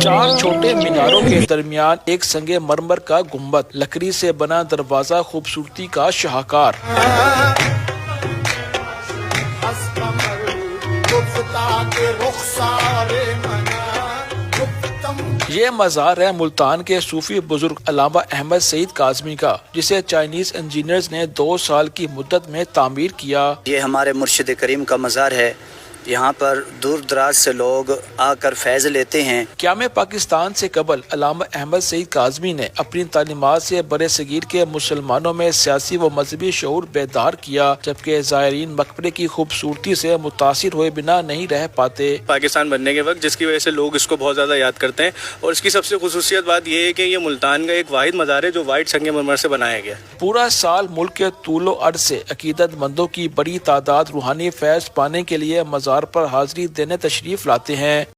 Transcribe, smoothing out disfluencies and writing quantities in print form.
چار چھوٹے میناروں کے درمیان ایک سنگ مرمر کا گنبد، لکڑی سے بنا دروازہ خوبصورتی کا شاہکار۔ یہ مزار ہے ملتان کے صوفی بزرگ علامہ احمد سعید کاظمی کا، جسے چائنیز انجینئرز نے 2 سال کی مدت میں تعمیر کیا۔ یہ ہمارے مرشد کریم کا مزار ہے، یہاں پر دور دراز سے لوگ آ کر فیض لیتے ہیں۔ قیام پاکستان سے قبل علامہ احمد سعید کاظمی نے اپنی تعلیمات سے برصغیر کے مسلمانوں میں سیاسی و مذہبی شعور بیدار کیا، جبکہ زائرین مقبرے کی خوبصورتی سے متاثر ہوئے بنا نہیں رہ پاتے۔ پاکستان بننے کے وقت جس کی وجہ سے لوگ اس کو بہت زیادہ یاد کرتے ہیں، اور اس کی سب سے خصوصیت بات یہ ہے کہ یہ ملتان کا ایک واحد مزار ہے جو وائٹ سنگ مرمر سے بنایا گیا۔ پورا سال ملک کے طول و عرض سے عقیدت مندوں کی بڑی تعداد روحانی فیض پانے کے لیے مزار پر حاضری دینے تشریف لاتے ہیں۔